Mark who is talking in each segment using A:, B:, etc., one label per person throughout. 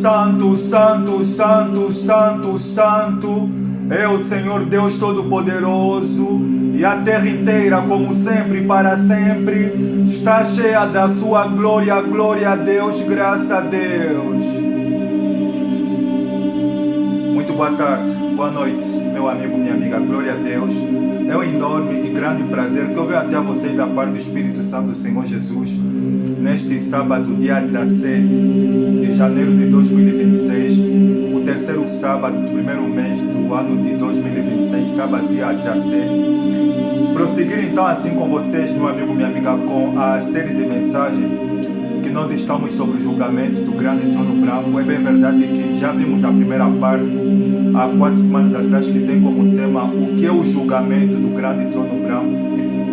A: Santo, Santo, Santo, Santo, Santo é o Senhor Deus Todo-Poderoso, e a terra inteira, como sempre, para sempre, está cheia da sua glória. Glória a Deus, graças a Deus. Muito boa tarde, boa noite, meu amigo, minha amiga, glória a Deus. É um enorme e grande prazer que eu venho até vocês da parte do Espírito Santo do Senhor Jesus, neste sábado, dia 17 de janeiro de 2026, o terceiro sábado do primeiro mês do ano de 2026, sábado, dia 17. Prosseguir então assim com vocês, meu amigo, minha amiga, com a série de mensagens que nós estamos sobre o julgamento do grande trono branco. É bem verdade que já vimos a primeira parte há 4 semanas atrás, que tem como tema o que é o julgamento do grande trono branco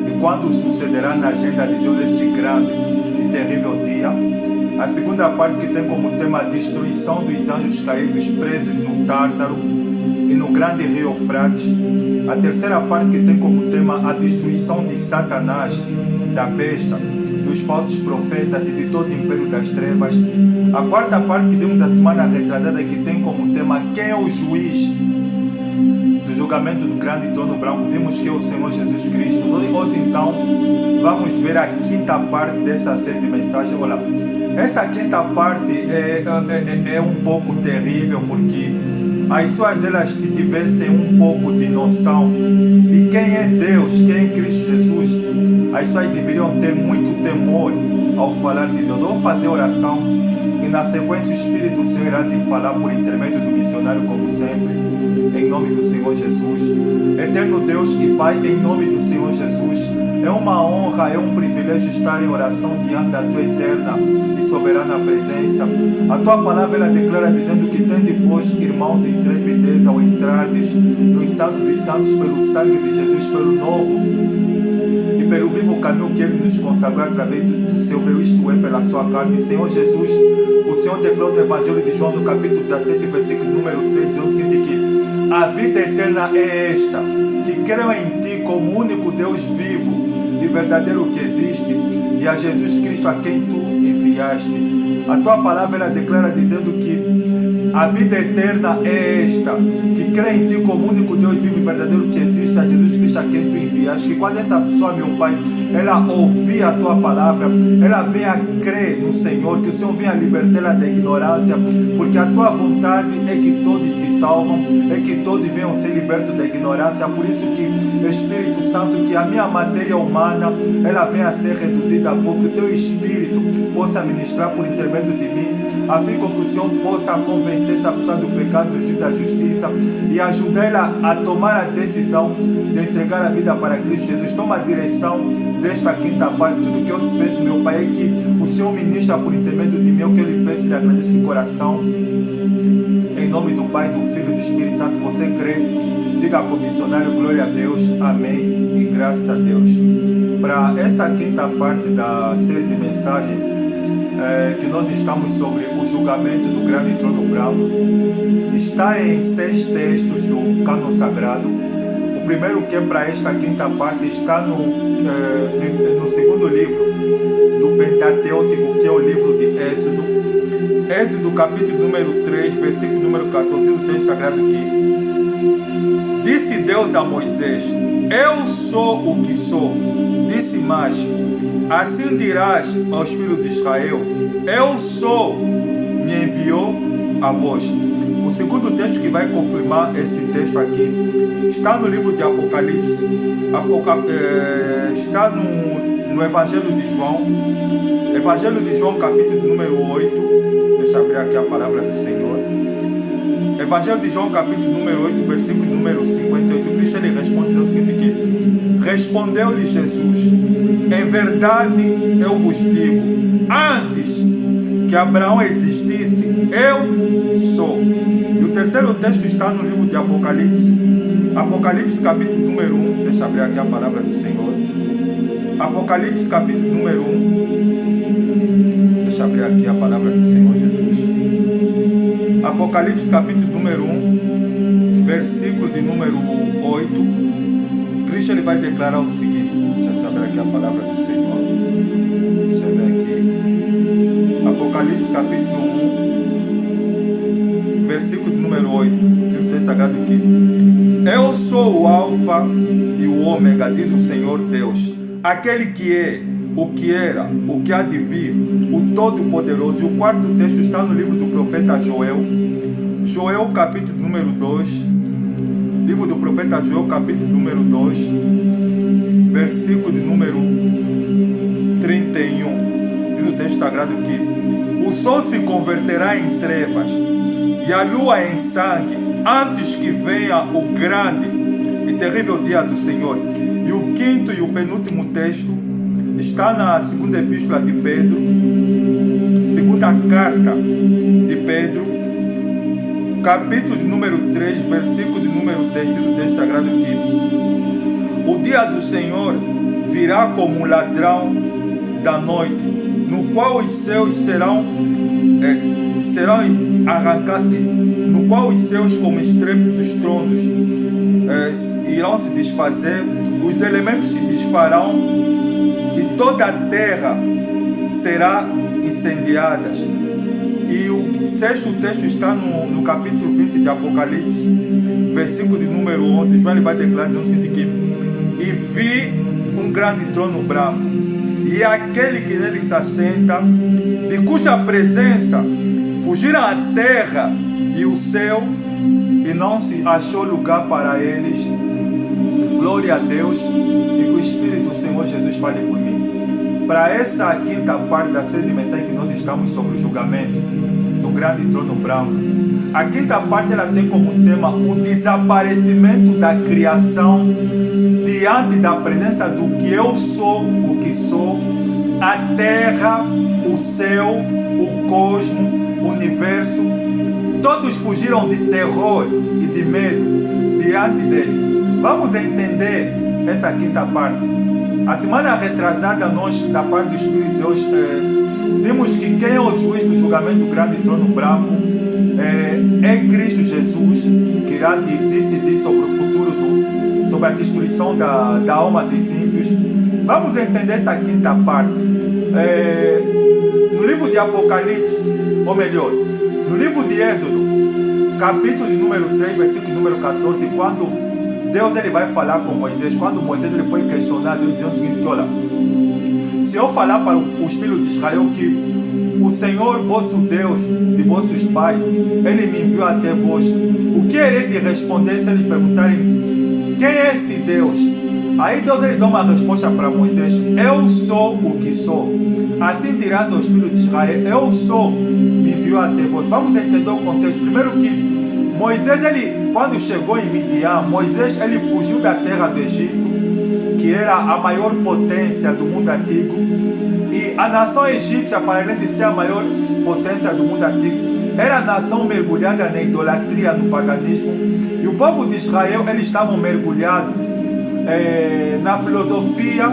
A: e quando sucederá na agenda de Deus este grande e terrível dia. A segunda parte, que tem como tema a destruição dos anjos caídos presos no Tártaro e no grande rio Eufrates. A terceira parte, que tem como tema a destruição de Satanás, da besta, dos falsos profetas e de todo o império das trevas. A quarta parte, que vimos a semana retrasada, que tem como tema quem é o juiz do julgamento do grande trono branco. Vimos que é o Senhor Jesus Cristo. Hoje então vamos ver a quinta parte dessa série de mensagens. Olha, essa quinta parte é um pouco terrível, porque as pessoas, elas, se tivessem um pouco de noção de quem é Deus, quem é Cristo Jesus, as pessoas deveriam ter muito temor ao falar de Deus, ou fazer oração, e na sequência o Espírito Santo irá te falar por intermédio do missionário, como sempre, em nome do Senhor Jesus. Eterno Deus e Pai, em nome do Senhor Jesus, é uma honra, é um privilégio estar em oração diante da Tua eterna e soberana presença. A Tua palavra, ela declara dizendo que tem depois, irmãos, intrepidez ao entrardes nos santos dos santos pelo sangue de Jesus, pelo novo e pelo vivo caminho que Ele nos consagrou através do seu véu, isto é, pela sua carne. Senhor Jesus, o Senhor declarou no Evangelho de João, no capítulo 17, versículo número 3, dizendo o seguinte, que a vida eterna é esta, que creio em Ti como único Deus vivo e verdadeiro que existe, e a Jesus Cristo a quem Tu enviaste. A Tua palavra, ela declara dizendo que a vida eterna é esta, que crê em Ti como único Deus vivo e verdadeiro que existe, a Jesus Cristo a quem Tu enviaste. Que quando essa pessoa, meu Pai, ela ouvir a Tua palavra, ela venha crer no Senhor, que o Senhor venha libertá-la da ignorância, porque a Tua vontade é que todos se salvam, é que todos venham ser libertos da ignorância. Por isso que, Espírito Santo, que a minha matéria humana, ela venha a ser reduzida a pouco, que o Teu Espírito possa ministrar por intermédio de mim, a fim com que o Senhor possa convencer essa pessoa do pecado, do juízo, da justiça, e ajudar ela a tomar a decisão de entregar a vida para Cristo Jesus. Toma a direção desta quinta parte. Tudo que eu peço, meu Pai, é que o Senhor ministra por intermédio de mim, o que eu lhe peço e lhe agradeço de coração. Em nome do Pai, do Filho e do Espírito Santo. Se você crê, diga com o missionário, glória a Deus, amém e graças a Deus. Para essa quinta parte da série de mensagens, que nós estamos sobre o julgamento do grande trono branco, está em 6 textos do cânon sagrado. O primeiro, que é para esta quinta parte, está no segundo livro do Pentateuco, que é o livro de Êxodo. Êxodo, capítulo número 3, versículo número 14, o texto sagrado aqui. Disse Deus a Moisés: eu sou o que sou. Disse mais: assim dirás aos filhos de Israel: eu sou, me enviou a vós. O segundo texto que vai confirmar esse texto aqui está no livro de Apocalipse. Está no Evangelho de João. Evangelho de João, capítulo número 8. Deixa eu abrir aqui a palavra do Senhor. Evangelho de João, capítulo número 8, versículo número 58. Cristo, ele responde dizendo o seguinte aqui: respondeu-lhe Jesus: em verdade eu vos digo, antes que Abraão existisse, eu sou. E o terceiro texto está no livro de Apocalipse. Apocalipse, capítulo número 1. Deixa eu abrir aqui a palavra do Senhor. Apocalipse, capítulo número 1. Deixa eu abrir aqui a palavra do Senhor Jesus. Apocalipse, capítulo número 1, versículo de número 8. Cristo, ele vai declarar o seguinte. Deixa eu abrir aqui a palavra do Senhor. Deixa eu ver aqui. Apocalipse, capítulo 1, 8, diz o texto sagrado que eu sou o Alfa e o Ômega, diz o Senhor Deus, aquele que é, o que era, o que há de vir, o Todo-Poderoso. E o quarto texto está no livro do profeta Joel, Joel capítulo número 2, livro do profeta Joel capítulo número 2, versículo de número 31, diz o texto sagrado que o sol se converterá em trevas e a lua em sangue, antes que venha o grande e terrível dia do Senhor. E o quinto e o penúltimo texto está na segunda epístola de Pedro, segunda carta de Pedro, capítulo de número 3, versículo de número 10, diz o texto sagrado que o dia do Senhor virá como um ladrão da noite, no qual os céus serão arrancados, no qual os céus como estrépito dos tronos irão se desfazer, os elementos se desfarão e toda a terra será incendiada. E o sexto texto está no capítulo 20 de Apocalipse, versículo de número 11. João ele vai declarar dizendo o seguinte: e vi um grande trono branco, e aquele que nele se assenta, de cuja presença fugiram a terra e o céu, e não se achou lugar para eles. Glória a Deus, e que o Espírito do Senhor Jesus fale por mim. Para essa quinta parte da série de mensagens que nós estamos sobre o julgamento do grande trono branco, a quinta parte ela tem como tema o desaparecimento da criação diante da presença do que eu sou, o que sou, a terra, o céu, o cosmos, o universo. Todos fugiram de terror e de medo diante dele. Vamos entender essa quinta parte. A semana retrasada, nós, da parte do Espírito de Deus, vimos que quem é o juiz do julgamento do grande trono branco é Cristo Jesus, que irá decidir sobre o futuro, sobre a destruição da alma dos ímpios. Vamos entender essa quinta parte. No livro de Apocalipse, ou melhor, no livro de Êxodo, capítulo de número 3, versículo de número 14, quando Deus ele vai falar com Moisés, quando Moisés ele foi questionado, ele dizia o seguinte: olha, se eu falar para os filhos de Israel que o Senhor vosso Deus de vossos pais, ele me enviou até vós, o que irei de responder se eles perguntarem quem é esse Deus? Aí Deus ele dá uma resposta para Moisés: eu sou o que sou. Assim dirás aos filhos de Israel: eu sou, me enviou até vós. Vamos entender o contexto. Primeiro que Moisés, ele, quando chegou em Midian, Moisés ele fugiu da terra do Egito, que era a maior potência do mundo antigo. E a nação egípcia, para além de ser a maior potência do mundo antigo, era a nação mergulhada na idolatria, no paganismo. E o povo de Israel, eles estavam mergulhados na filosofia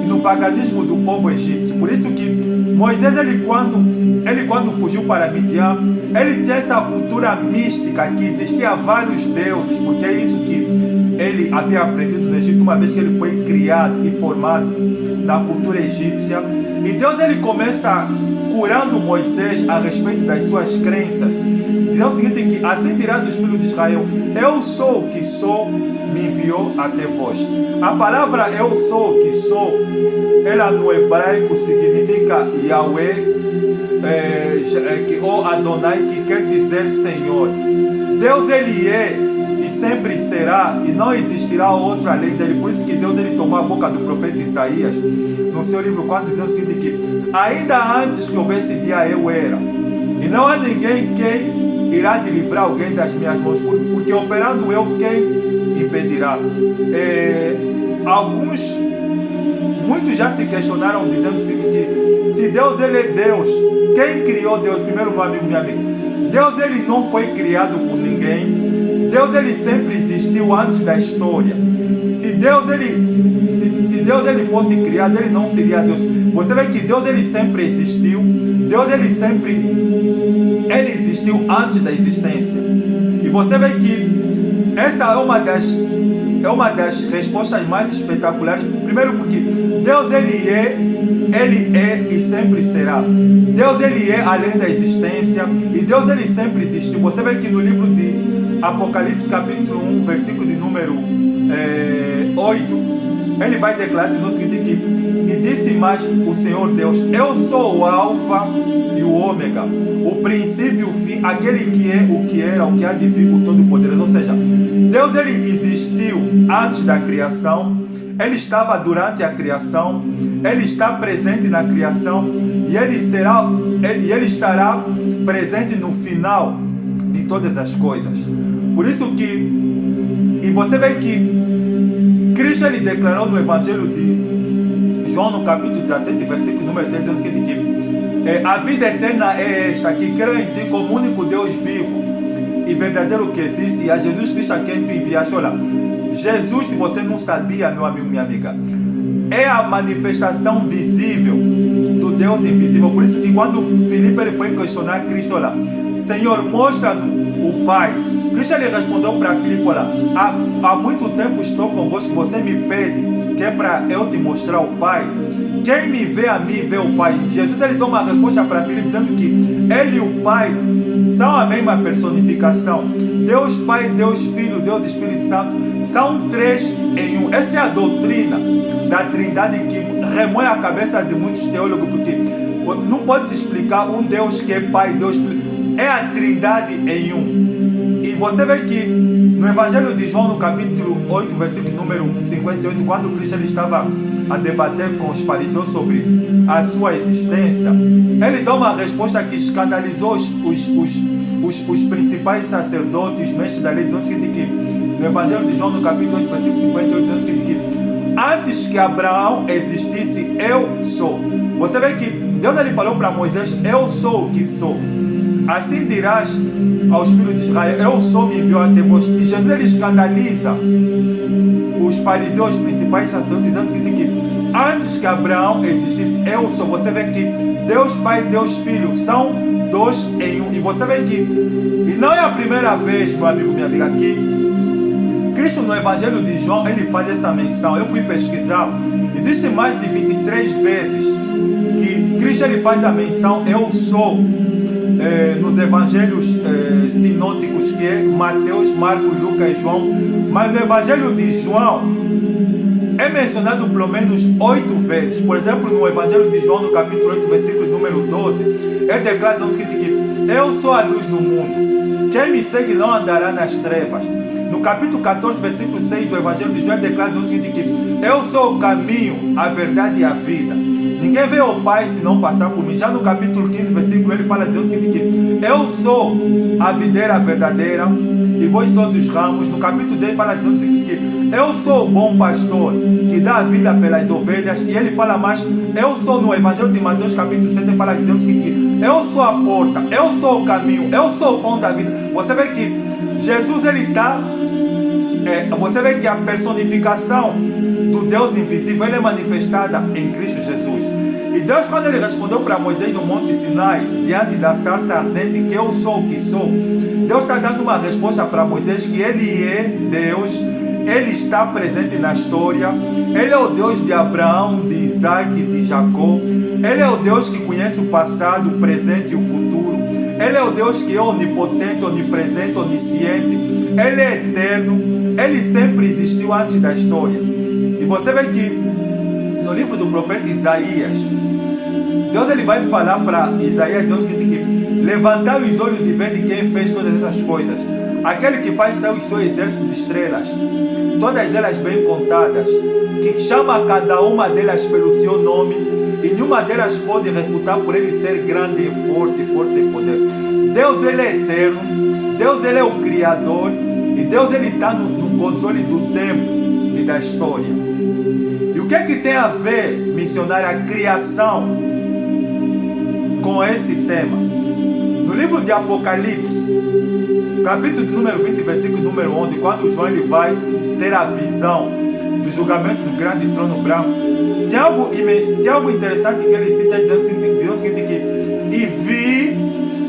A: e no paganismo do povo egípcio. Por isso que Moisés, ele quando fugiu para Midian, ele tinha essa cultura mística, que existia vários deuses, porque é isso que ele havia aprendido no Egito, uma vez que ele foi criado e formado na cultura egípcia. E Deus ele começa curando Moisés a respeito das suas crenças, dizendo o seguinte: que assim dirás os filhos de Israel: eu sou o que sou, me enviou até vós. A palavra eu sou o que sou, ela no hebraico significa Yahweh, ou Adonai, que quer dizer Senhor. Deus ele é e sempre será, e não existirá outra além dele. Por isso que Deus ele tomou a boca do profeta Isaías no seu livro, quando dizia o seguinte: que ainda antes que houvesse dia eu era, e não há ninguém quem irá te livrar alguém das minhas mãos, porque operando eu, quem impedirá? Muitos já se questionaram, dizendo o seguinte: que se Deus ele é Deus, quem criou Deus? Primeiro, meu amigo, minha amiga, Deus ele não foi criado por ninguém. Deus ele sempre existiu antes da história. Se Deus ele fosse criado, ele não seria Deus. Você vê que Deus ele sempre existiu. Deus ele existiu antes da existência. E você vê que essa é uma das é uma das respostas mais espetaculares. Primeiro porque Deus ele é e sempre será. Deus ele é além da existência e Deus ele sempre existiu. Você vê que no livro de Apocalipse capítulo 1, versículo de número 8, ele vai declarar, diz o seguinte aqui: e disse mais o Senhor Deus, eu sou o alfa e o ômega, o princípio e o fim, aquele que é, o que era, o que há de vir, o Todo-Poderoso. Ou seja, Deus ele existiu antes da criação, ele estava durante a criação, ele está presente na criação e ele estará presente no final de todas as coisas. Por isso que, e você vê que Cristo ele declarou no Evangelho de João, no capítulo 17, versículo número 10, dizendo que a vida eterna é esta, que crê em ti como único Deus vivo e verdadeiro que existe, e a Jesus Cristo a quem tu enviaste. Olha, Jesus, se você não sabia, meu amigo, minha amiga, é a manifestação visível do Deus invisível. Por isso que quando Filipe ele foi questionar Cristo, olha, Senhor, mostra-nos o Pai. Cristo ele respondeu para Filipe, olha, há muito tempo estou convosco, você me pede que é para eu te mostrar o Pai. Quem me vê a mim, vê o Pai. Jesus ele toma a resposta para Filipe dizendo que ele e o Pai são a mesma personificação. Deus Pai, Deus Filho, Deus Espírito Santo são três em um. Essa é a doutrina da Trindade que remoe a cabeça de muitos teólogos, porque não pode se explicar um Deus que é Pai, Deus Filho. É a Trindade em um. E você vê que no Evangelho de João, no capítulo 8, versículo número 58, quando Cristo ele estava a debater com os fariseus sobre a sua existência, ele dá uma resposta que escandalizou os principais sacerdotes, mestres da lei, dizendo que no Evangelho de João, no capítulo 8, versículo 58, dizendo que antes que Abraão existisse, eu sou. Você vê que Deus ele falou para Moisés, eu sou o que sou. Assim dirás aos filhos de Israel, eu sou, me enviou até vós. E Jesus ele escandaliza os fariseus, os principais sacerdotes, dizendo que antes que Abraão existisse, eu sou. Você vê que Deus Pai e Deus Filho são dois em um. E você vê que, e não é a primeira vez, meu amigo, minha amiga, que Cristo no Evangelho de João, ele faz essa menção. Eu fui pesquisar, existem mais de 23 vezes que Cristo ele faz a menção, eu sou, nos evangelhos sinóticos, que é Mateus, Marcos, Lucas e João. Mas no Evangelho de João é mencionado pelo menos 8 vezes. Por exemplo, no Evangelho de João, no capítulo 8, versículo número 12, ele declara que eu sou a luz do mundo, quem me segue não andará nas trevas. No capítulo 14, versículo 6 do Evangelho de João, ele declara que eu sou o caminho, a verdade e a vida. Ninguém vê o Pai se não passar por mim. Já no capítulo 15, versículo, ele fala dizendo que eu sou a videira verdadeira e vós sois os ramos. No capítulo 10 fala dizendo que eu sou o bom pastor que dá a vida pelas ovelhas. E ele fala mais, eu sou, no Evangelho de Mateus capítulo 7, ele fala dizendo que eu sou a porta, eu sou o caminho, eu sou o pão da vida. Você vê que Jesus ele está, você vê que a personificação do Deus invisível ele é manifestada em Cristo Jesus. E Deus, quando ele respondeu para Moisés no Monte Sinai, diante da sarça ardente, que eu sou o que sou, Deus está dando uma resposta para Moisés que ele é Deus, ele está presente na história, ele é o Deus de Abraão, de Isaac, de Jacó, ele é o Deus que conhece o passado, o presente e o futuro, ele é o Deus que é onipotente, onipresente, onisciente, ele é eterno, ele sempre existiu antes da história. E você vê que no livro do profeta Isaías, Deus ele vai falar para Isaías, dizendo que levantai os olhos e vede quem fez todas essas coisas. Aquele que faz o seu exército de estrelas, todas elas bem contadas, que chama cada uma delas pelo seu nome, e nenhuma delas pode refutar por ele ser grande em força e poder. Deus ele é eterno, Deus ele é o Criador, e Deus ele está no controle do tempo e da história. E o que é que tem a ver, missionário, a criação com esse tema? No livro de Apocalipse, capítulo de número 20, versículo número 11, quando João ele vai ter a visão do julgamento do grande trono branco, tem algo interessante que ele cita, dizendo que e vi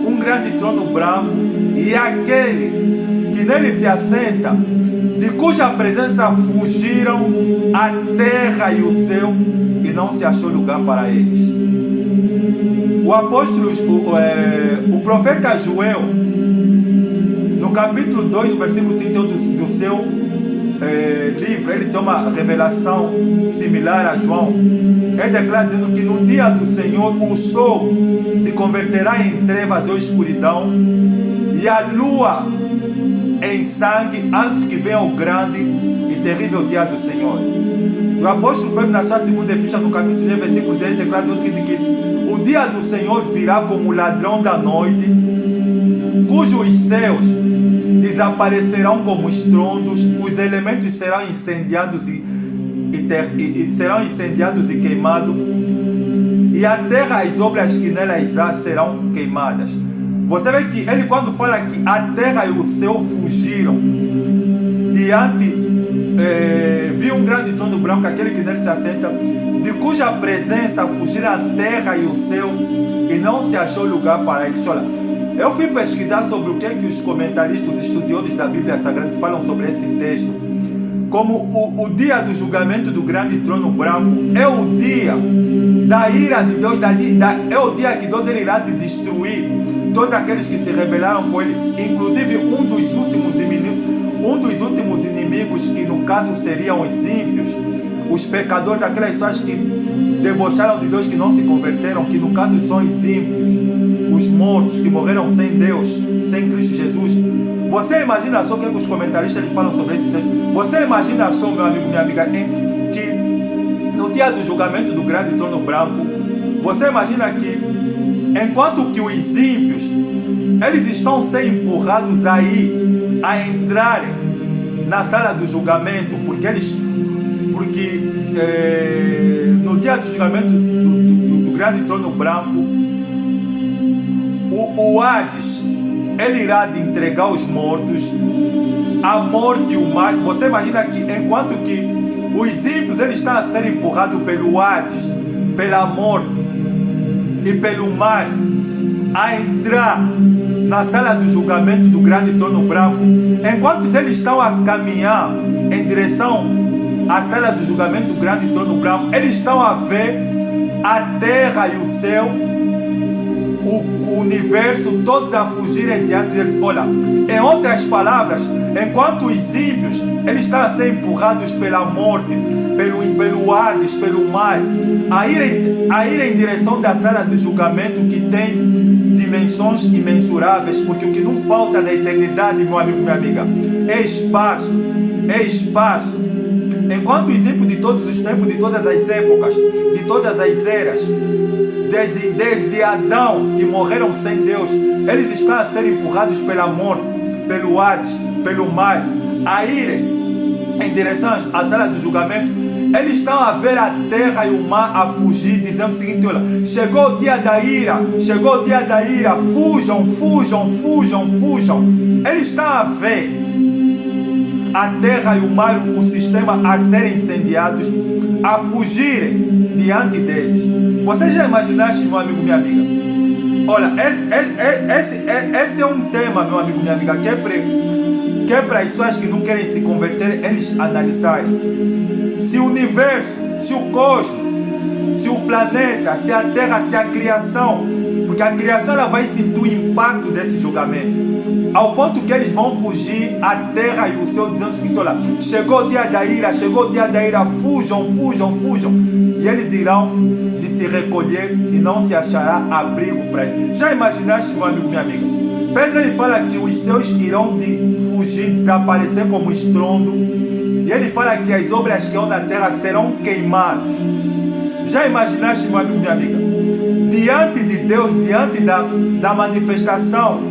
A: um grande trono branco e aquele que nele se assenta de cuja presença fugiram a terra e o céu, e não se achou lugar para eles. O apóstolo, o profeta Joel, no capítulo 2, no versículo 31 do seu livro, ele tem uma revelação similar a João. Ele declara dizendo que no dia do Senhor o sol se converterá em trevas ou escuridão, e a lua em sangue, antes que venha o grande e terrível dia do Senhor. O apóstolo Pedro, na sua segunda epístola, no capítulo 10, versículo 10, declara o seguinte: que o dia do Senhor virá como ladrão da noite, cujos céus desaparecerão como estrondos, os elementos serão incendiados e queimados, e a terra, as obras que nelas há, serão queimadas. Você vê que ele, quando fala que a terra e o céu fugiram diante, viu um grande trono branco, aquele que nele se assenta, de cuja presença fugiram a terra e o céu, e não se achou lugar para eles. Olha, eu fui pesquisar sobre o que os comentaristas, os estudiosos da Bíblia Sagrada falam sobre esse texto, como o dia do julgamento do grande trono branco é o dia da ira de Deus, é o dia que Deus irá destruir todos aqueles que se rebelaram com ele, inclusive um dos últimos inimigos, que no caso seriam os ímpios, os pecadores, aquelas pessoas que debocharam de Deus, que não se converteram, que no caso são os ímpios, os mortos, que morreram sem Deus, sem Cristo Jesus. Você imagina só o que os comentaristas eles falam sobre esse texto? Você imagina só, meu amigo, minha amiga, que no dia do julgamento do grande trono branco, você imagina que enquanto que os ímpios, eles estão sendo empurrados aí a entrarem na sala do julgamento, porque no dia do julgamento do grande trono branco, o Hades, ele irá de entregar os mortos, a morte e o mar. Você imagina que enquanto que os ímpios, eles estão a ser empurrados pelo Hades, pela morte e pelo mar, a entrar na sala do julgamento do grande trono branco, enquanto eles estão a caminhar em direção à sala do julgamento do grande trono branco, eles estão a ver a terra e o céu, o universo, todos a fugirem diante deles. Olha, em outras palavras, enquanto os ímpios, eles estão a ser empurrados pela morte, pelo Hades, pelo mar, a ir em direção da sala de julgamento, que tem dimensões imensuráveis, porque o que não falta na eternidade, meu amigo, minha amiga, é espaço, enquanto os ímpios de todos os tempos, de todas as épocas, de todas as eras, desde Adão, que morreram sem Deus, eles estão a ser empurrados pela morte, pelo Hades, pelo mar, a irem em direção à sala do julgamento. Eles estão a ver a terra e o mar a fugir, dizendo o seguinte: olha, chegou o dia da ira, fujam. Eles estão a ver a terra e o mar, o sistema, a serem incendiados, a fugirem diante deles. Você já imaginaste, meu amigo, minha amiga? Olha, esse é um tema, meu amigo, minha amiga, que é para as pessoas que não querem se converter, eles analisarem. Se o universo, se o cosmos, se o planeta, se a terra, se a criação, porque a criação ela vai sentir o impacto desse julgamento, ao ponto que eles vão fugir a terra e o céu, dizendo o seguinte: olha, chegou o dia da ira, fujam, e eles irão de se recolher e não se achará abrigo para eles. Já imaginaste, meu amigo, minha amiga? Pedro ele fala que os céus irão de fugir, desaparecer como estrondo, e ele fala que as obras que hão na terra serão queimadas. Já imaginaste, meu amigo, minha amiga? Diante de Deus, diante da manifestação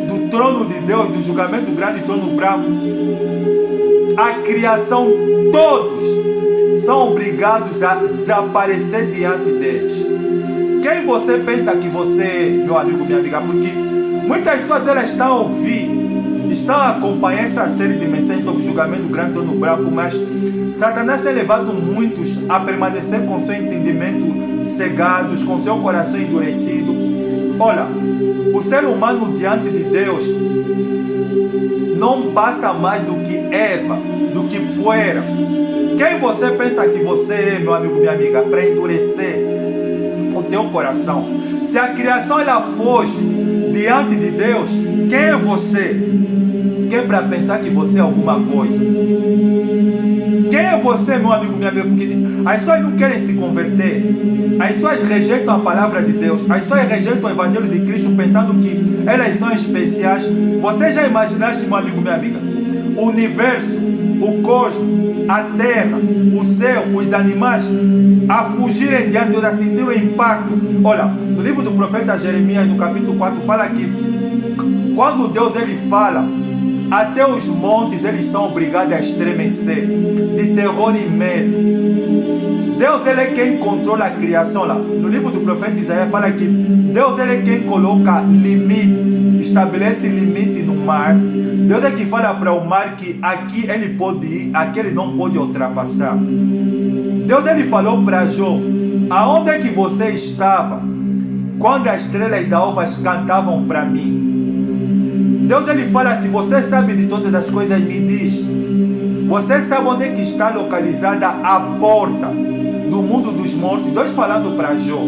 A: do trono de Deus, do julgamento do grande trono branco, a criação, todos são obrigados a desaparecer diante deles. Quem você pensa que você é, meu amigo, minha amiga? Porque muitas pessoas elas estão a ouvir, estão a acompanhar essa série de mensagens sobre o julgamento do grande trono branco, mas Satanás tem levado muitos a permanecer com seu entendimento cegados, com seu coração endurecido, Olha, o ser humano diante de Deus não passa mais do que erva, do que poeira. Quem você pensa que você é, meu amigo, minha amiga, para endurecer o teu coração? Se a criação ela foge diante de Deus, quem é você? Quem é para pensar que você é alguma coisa? Quem é você, meu amigo, minha amiga? Porque as pessoas não querem se converter. As pessoas rejeitam a palavra de Deus. As pessoas rejeitam o Evangelho de Cristo pensando que elas são especiais. Você já imaginaste, meu amigo, minha amiga, o universo, o cosmos, a terra, o céu, os animais a fugirem diante de Deus, a sentir o impacto? Olha, no livro do profeta Jeremias, no capítulo 4, fala que quando Deus ele fala, até os montes eles são obrigados a estremecer de terror e medo. Deus ele é quem controla a criação lá. No livro do profeta Isaías fala que Deus ele é quem coloca limite, estabelece limite no mar. Deus é que fala para o mar que aqui ele pode ir, aqui ele não pode ultrapassar. Deus ele falou para Jó, aonde é que você estava quando as estrelas da alva cantavam para mim? Deus ele fala, se você sabe de todas as coisas, me diz. Você sabe onde é que está localizada a porta do mundo dos mortos? Deus falando para Jó.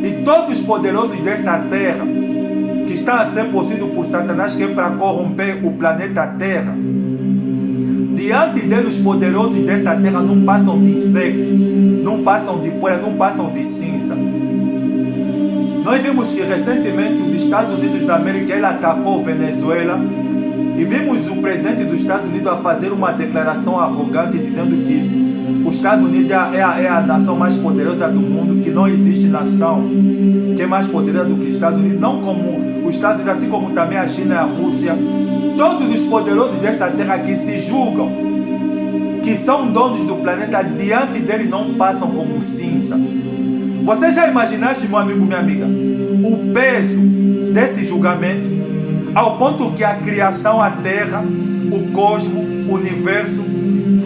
A: E todos os poderosos dessa terra, que estão a ser possuídos por Satanás, que é para corromper o planeta Terra, diante dele os poderosos dessa terra não passam de insectos, não passam de poeira, não passam de cinza. Nós vimos que recentemente os Estados Unidos da América ele atacou Venezuela e vimos o presidente dos Estados Unidos a fazer uma declaração arrogante dizendo que os Estados Unidos é a nação mais poderosa do mundo, que não existe nação que é mais poderosa do que os Estados Unidos, não como os Estados Unidos, assim como também a China e a Rússia. Todos os poderosos dessa terra que se julgam que são donos do planeta, diante dele não passam como cinza. Você já imaginaste, meu amigo, minha amiga, o peso desse julgamento, ao ponto que a criação, a terra, o cosmos, o universo,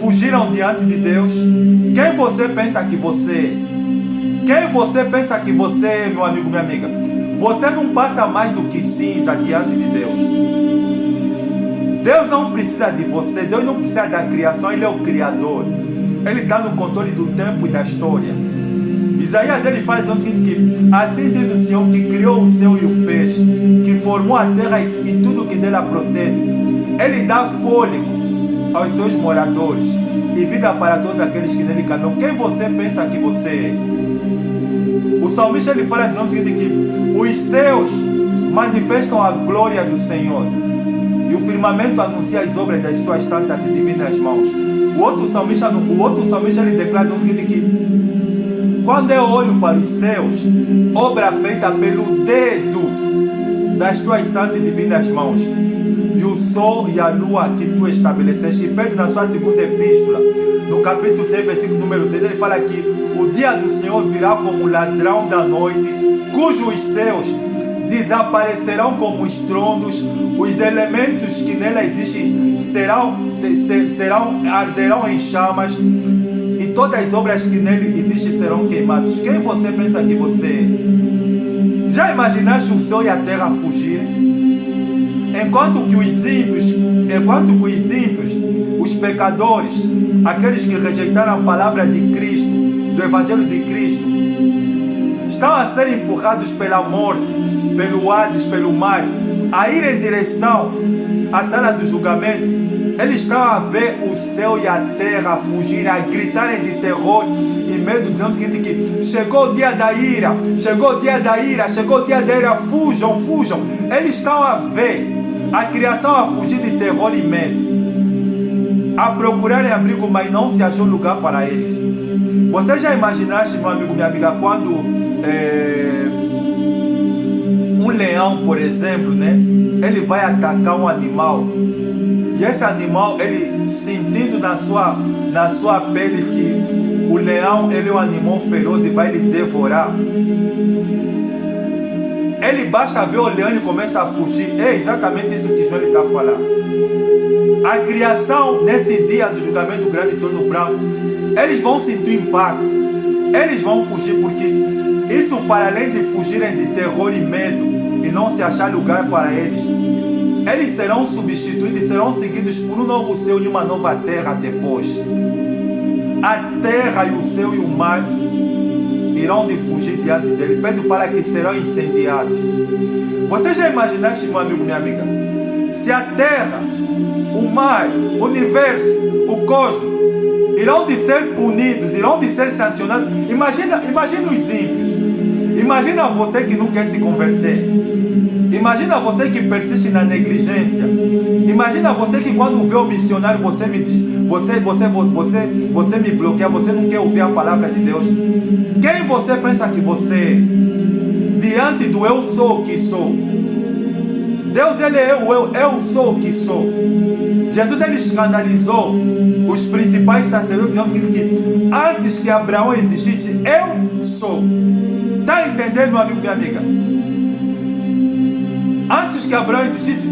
A: fugiram diante de Deus? Quem você pensa que você é? Quem você pensa que você é, meu amigo, minha amiga? Você não passa mais do que cinza diante de Deus. Deus não precisa de você, Deus não precisa da criação, Ele é o Criador. Ele está no controle do tempo e da história. Isaías ele fala o seguinte, que assim diz o Senhor que criou o céu e o fez, que formou a terra e tudo que dela procede. Ele dá fôlego aos seus moradores e vida para todos aqueles que nele caminham. Quem você pensa que você é? O salmista ele fala o seguinte, que os céus manifestam a glória do Senhor e o firmamento anuncia as obras das suas santas e divinas mãos. O outro salmista ele declara o seguinte, que quando eu olho para os céus, obra feita pelo dedo das tuas santas e divinas mãos, e o sol e a lua que tu estabeleceste. E Pedro, na sua segunda epístola, no capítulo 3, versículo número 3, ele fala que o dia do Senhor virá como ladrão da noite, cujos céus desaparecerão como estrondos, os elementos que nela existem arderão em chamas, e todas as obras que nele existem serão queimadas. Quem você pensa que você é? Já imaginaste o céu e a terra fugirem? Enquanto que os ímpios, os pecadores, aqueles que rejeitaram a palavra de Cristo, do Evangelho de Cristo, estão a ser empurrados pela morte, pelo Hades, pelo mar, a ir em direção à sala do julgamento. Eles estão a ver o céu e a terra fugirem, a gritarem de terror e medo, dizendo o seguinte, que chegou o dia da ira, chegou o dia da ira, chegou o dia da ira, fujam, fujam. Eles estão a ver a criação a fugir de terror e medo, a procurarem abrigo, mas não se achou lugar para eles. Você já imaginaste, meu amigo, minha amiga, quando um leão, por exemplo, né, ele vai atacar um animal, e esse animal, ele sentindo na sua pele que o leão, ele é um animal feroz e vai lhe devorar, ele basta ver o leão e começa a fugir. É exatamente isso que João está falando. A criação, nesse dia do julgamento grande trono branco, eles vão sentir impacto, eles vão fugir, porque isso Então, para além de fugirem de terror e medo e não se achar lugar para eles, eles serão substituídos e serão seguidos por um novo céu e uma nova terra depois. A terra e o céu e o mar irão de fugir diante dele. Pedro fala que serão incendiados. Você já imaginaste, meu amigo, minha amiga, se a terra, o mar, o universo, o cosmos irão de ser punidos, irão de ser sancionados? Imagina os ímpios. Imagina você que não quer se converter. Imagina você que persiste na negligência. Imagina você que quando vê o missionário você me diz, você me bloqueia, você não quer ouvir a palavra de Deus. Quem você pensa que você é? Diante do eu sou o que sou. Deus, ele é eu sou o que sou. Jesus, ele escandalizou os principais sacerdotes, dizendo que antes que Abraão existisse, eu sou. Está entendendo, meu amigo, minha amiga? Antes que Abraão existisse,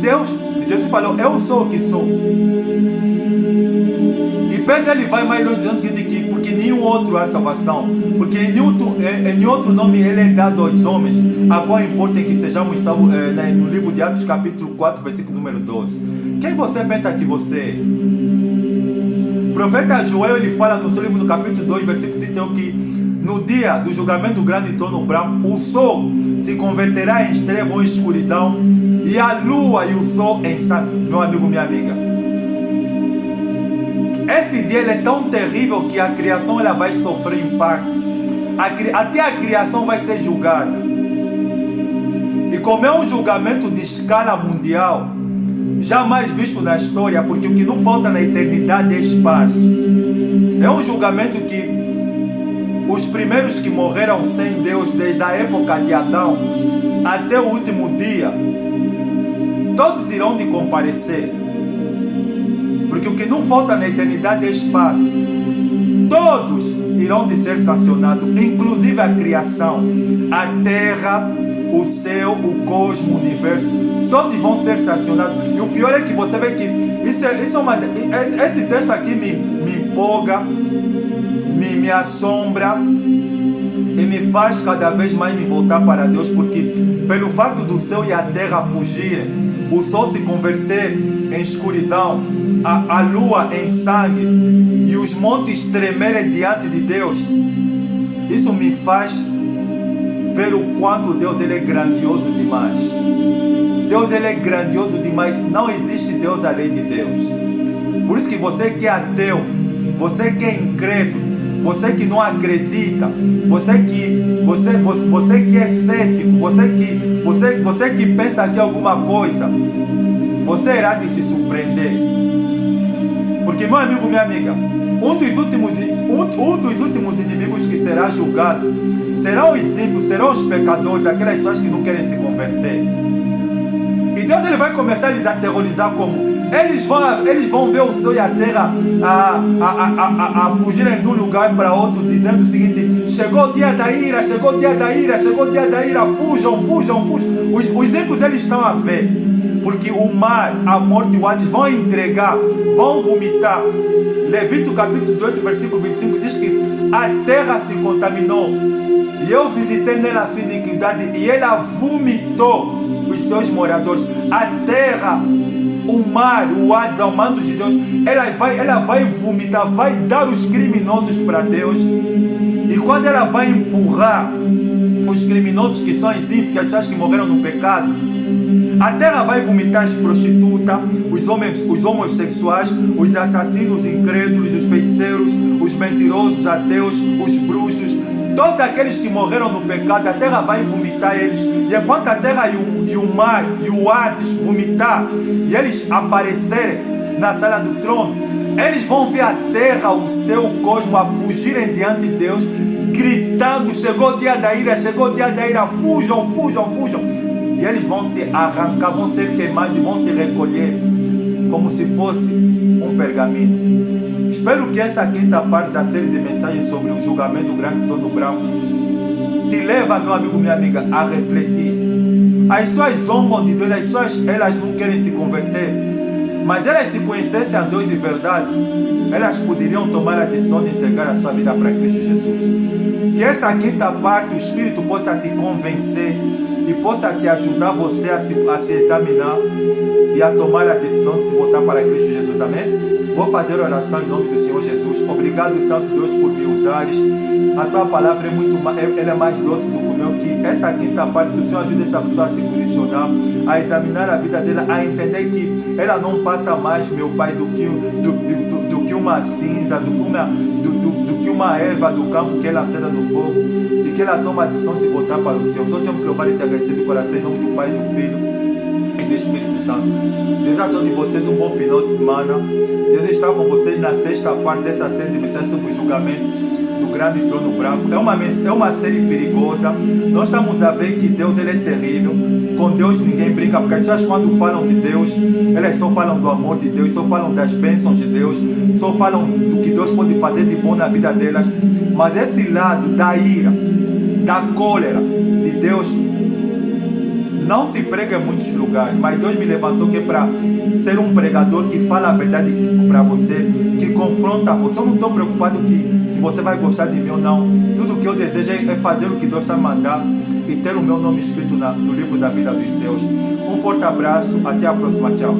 A: Jesus falou, eu sou o que sou. E Pedro, ele vai mais longe, dizendo que porque nenhum outro há salvação, porque em nenhum outro nome ele é dado aos homens, a qual importa que sejamos salvos, no livro de Atos capítulo 4, versículo número 12. Quem você pensa que você é? O profeta Joel, ele fala no seu livro, no capítulo 2, versículo 31, que no dia do julgamento do grande trono branco, o sol se converterá em estrela ou em escuridão, e a lua e o sol em sangue. Meu amigo, minha amiga, esse dia ele é tão terrível que a criação ela vai sofrer impacto. Até a criação vai ser julgada. E como é um julgamento de escala mundial, jamais visto na história, porque o que não falta na eternidade é espaço. É um julgamento que os primeiros que morreram sem Deus, desde a época de Adão até o último dia, todos irão de comparecer. Porque o que não falta na eternidade é espaço. Todos irão de ser sancionados, inclusive a criação, a terra, o céu, o cosmos, o universo. Todos vão ser sancionados. E o pior é que você vê que esse texto aqui me empolga, me assombra e me faz cada vez mais me voltar para Deus, porque pelo fato do céu e a terra fugirem, o sol se converter em escuridão, a lua em sangue e os montes tremerem diante de Deus, isso me faz ver o quanto Deus ele é grandioso demais. Deus ele é grandioso demais. Não existe Deus além de Deus. Por isso que você que é ateu, você que é incrédulo, você que não acredita, você que é cético, você que pensa que é alguma coisa, você irá de se surpreender. Porque, meu amigo, minha amiga, um dos últimos inimigos que será julgado serão os ímpios, serão os pecadores, aquelas pessoas que não querem se converter. E Deus ele vai começar a lhes aterrorizar como? Eles vão ver o céu e a terra a fugirem de um lugar para outro, dizendo o seguinte: chegou o dia da ira, chegou o dia da ira, chegou o dia da ira, fujam. Os ímpios eles estão a ver, porque o mar, a morte e o Hades vão entregar, vão vomitar. Levítico capítulo 18, versículo 25 diz que a terra se contaminou e eu visitei nela a sua iniquidade e ela vomitou os seus moradores. A terra, o mar, o Hades, ao mando de Deus, ela vai vomitar, vai dar os criminosos para Deus. E quando ela vai empurrar os criminosos que são os ímpios, as pessoas que morreram no pecado, a terra vai vomitar as prostitutas, os homossexuais, os assassinos incrédulos, os feiticeiros, os mentirosos, ateus, os bruxos, todos aqueles que morreram no pecado. A terra vai vomitar eles. E enquanto a terra e o mar e o Hades vomitar e eles aparecerem na sala do trono, eles vão ver a terra, o céu, o cosmos a fugirem diante de Deus, gritando: chegou o dia da ira, chegou o dia da ira, fujam. E eles vão se arrancar, vão ser queimados, vão se recolher como se fosse um pergaminho. Espero que essa quinta parte da série de mensagens sobre o julgamento do grande trono branco te leva, meu amigo, minha amiga, a refletir. As pessoas zombam de Deus, as pessoas elas não querem se converter, mas elas, se conhecessem a Deus de verdade, elas poderiam tomar a decisão de entregar a sua vida para Cristo Jesus. Que essa quinta parte o Espírito possa te convencer e possa te ajudar você a se examinar e a tomar a decisão de se voltar para Cristo Jesus, amém? Vou fazer oração em nome do Senhor Jesus. Obrigado, Santo Deus, por me usares. A tua palavra ela é mais doce do que o meu, que essa quinta parte, que o Senhor ajude essa pessoa a se posicionar, a examinar a vida dela, a entender que ela não passa mais, meu Pai, do que uma cinza, do que uma erva do campo que é lançada no fogo, e que ela toma a decisão de se voltar para o Senhor. Só tenho que louvar e te agradecer de coração, em nome do Pai, do Filho e do Espírito Santo. Deus a todos vocês um bom final de semana. Deus está com vocês na sexta parte dessa série de mensagens sobre o julgamento do grande trono branco. É uma série perigosa. Nós estamos a ver que Deus ele é terrível. Com Deus ninguém brinca, porque as pessoas quando falam de Deus, elas só falam do amor de Deus, só falam das bênçãos de Deus, só falam do que Deus pode fazer de bom na vida delas. Mas esse lado da ira, da cólera de Deus não se prega em muitos lugares, mas Deus me levantou que é para ser um pregador que fala a verdade para você, que confronta você. Eu não estou preocupado se você vai gostar de mim ou não. Tudo que eu desejo é fazer o que Deus está mandando e ter o meu nome escrito no livro da vida dos céus. Um forte abraço, até a próxima, tchau.